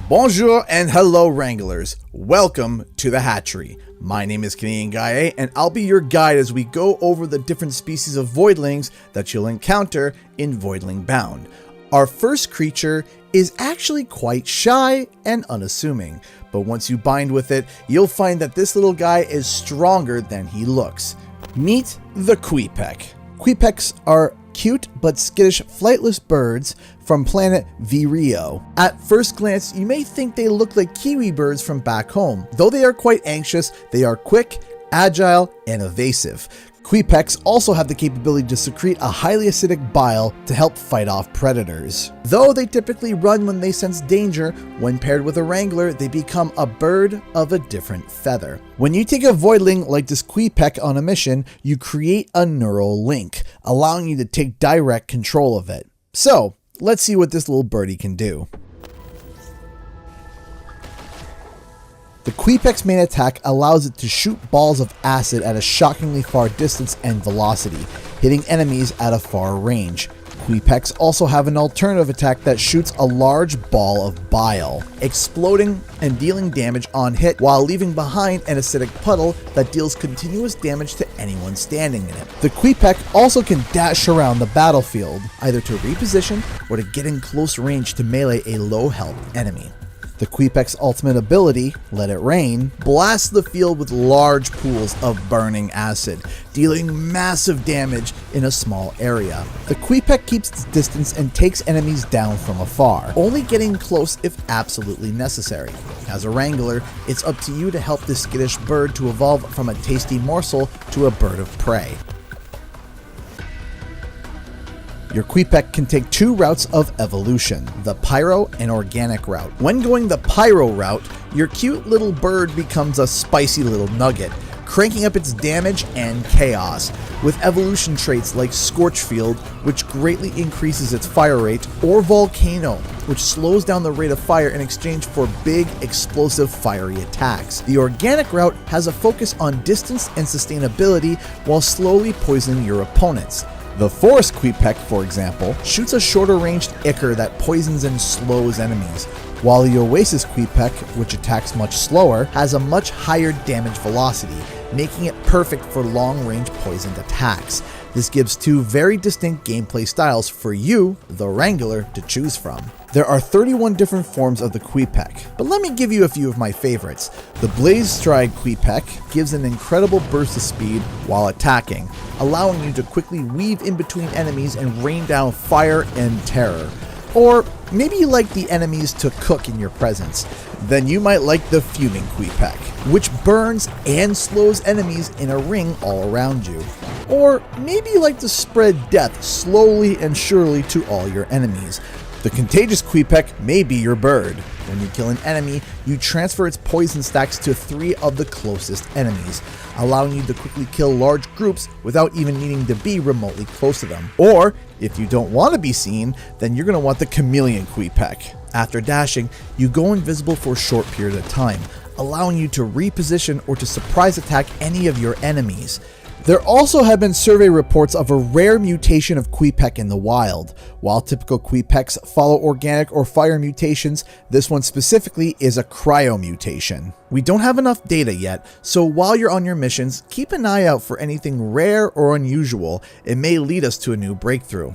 Bonjour and hello Wranglers, welcome to the Hatchery. My name is Canadian Guy A, and I'll be your guide as we go over the different species of Voidlings that you'll encounter in Voidling Bound. Our first creature is actually quite shy and unassuming, but once you bind with it, you'll find that this little guy is stronger than he looks. Meet the Kwipeck. Kwipecks are cute but skittish flightless birds from planet Vireo. At first glance, you may think they look like kiwi birds from back home. Though they are quite anxious, they are quick, agile, and evasive. Kwipecks also have the capability to secrete a highly acidic bile to help fight off predators. Though they typically run when they sense danger, when paired with a wrangler, they become a bird of a different feather. When you take a voidling like this Kwipeck on a mission, you create a neural link, allowing you to take direct control of it. So, let's see what this little birdie can do. The Kwipeck's main attack allows it to shoot balls of acid at a shockingly far distance and velocity, hitting enemies at a far range. Kwipecks also have an alternative attack that shoots a large ball of bile, exploding and dealing damage on hit while leaving behind an acidic puddle that deals continuous damage to anyone standing in it. The Kwipeck also can dash around the battlefield, either to reposition or to get in close range to melee a low health enemy. The Kwipeck's ultimate ability, Let It Rain, blasts the field with large pools of burning acid, dealing massive damage in a small area. The Kwipeck keeps its distance and takes enemies down from afar, only getting close if absolutely necessary. As a wrangler, it's up to you to help this skittish bird to evolve from a tasty morsel to a bird of prey. Your Kwipeck can take two routes of evolution, the pyro and organic route. When going the pyro route, your cute little bird becomes a spicy little nugget, cranking up its damage and chaos, with evolution traits like Scorchfield, which greatly increases its fire rate, or Volcano, which slows down the rate of fire in exchange for big, explosive, fiery attacks. The organic route has a focus on distance and sustainability while slowly poisoning your opponents. The Forest Kwipeck, for example, shoots a shorter ranged ichor that poisons and slows enemies, while the Oasis Kwipeck, which attacks much slower, has a much higher damage velocity, making it perfect for long-range poisoned attacks. This gives two very distinct gameplay styles for you, the Wrangler, to choose from. There are 31 different forms of the Kwipeck, but let me give you a few of my favorites. The Blaze Stride Kwipeck gives an incredible burst of speed while attacking, allowing you to quickly weave in between enemies and rain down fire and terror. Or maybe you like the enemies to cook in your presence. Then you might like the Fuming Kwipeck, which burns and slows enemies in a ring all around you. Or maybe you like to spread death slowly and surely to all your enemies. The Contagious Kwipeck may be your bird. When you kill an enemy, you transfer its poison stacks to 3 of the closest enemies, allowing you to quickly kill large groups without even needing to be remotely close to them. Or, if you don't want to be seen, then you're going to want the Chameleon Kwipeck. After dashing, you go invisible for a short period of time, allowing you to reposition or to surprise attack any of your enemies. There also have been survey reports of a rare mutation of Kwipeck in the wild. While typical Kwipecks follow organic or fire mutations, this one specifically is a cryo mutation. We don't have enough data yet, so while you're on your missions, keep an eye out for anything rare or unusual. It may lead us to a new breakthrough.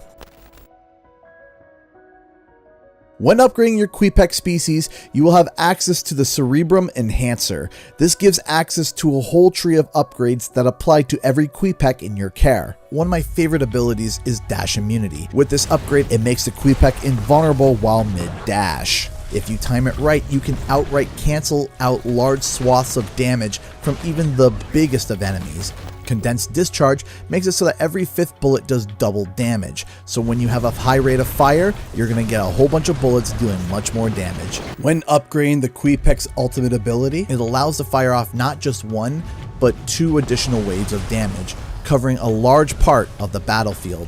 When upgrading your Kwipeck species, you will have access to the Cerebrum Enhancer. This gives access to a whole tree of upgrades that apply to every Kwipeck in your care. One of my favorite abilities is Dash Immunity. With this upgrade, it makes the Kwipeck invulnerable while mid-dash. If you time it right, you can outright cancel out large swaths of damage from even the biggest of enemies. Condensed Discharge makes it so that every 5th bullet does double damage, so when you have a high rate of fire, you're going to get a whole bunch of bullets doing much more damage. When upgrading the Kwipeck's ultimate ability, it allows to fire off not just 1, but 2 additional waves of damage, covering a large part of the battlefield.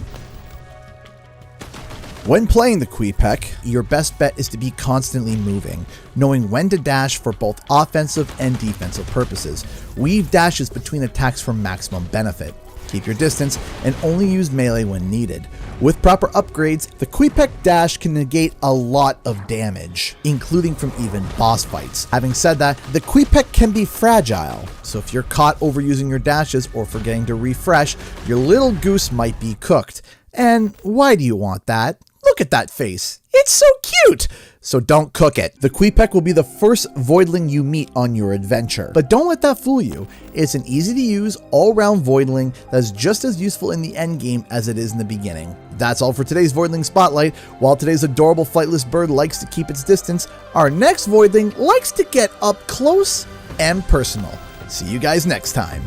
When playing the Kwipeck, your best bet is to be constantly moving, knowing when to dash for both offensive and defensive purposes. Weave dashes between attacks for maximum benefit. keep your distance, and only use melee when needed. With proper upgrades, the Kwipeck dash can negate a lot of damage, including from even boss fights. Having said that, the Kwipeck can be fragile, so if you're caught overusing your dashes or forgetting to refresh, your little goose might be cooked. And why do you want that? Look at that face. It's so cute! So don't cook it. The Kwipeck will be the first Voidling you meet on your adventure. But don't let that fool you. It's an easy to use, all-round Voidling that's just as useful in the endgame as it is in the beginning. That's all for today's Voidling Spotlight. While today's adorable flightless bird likes to keep its distance, our next Voidling likes to get up close and personal. See you guys next time.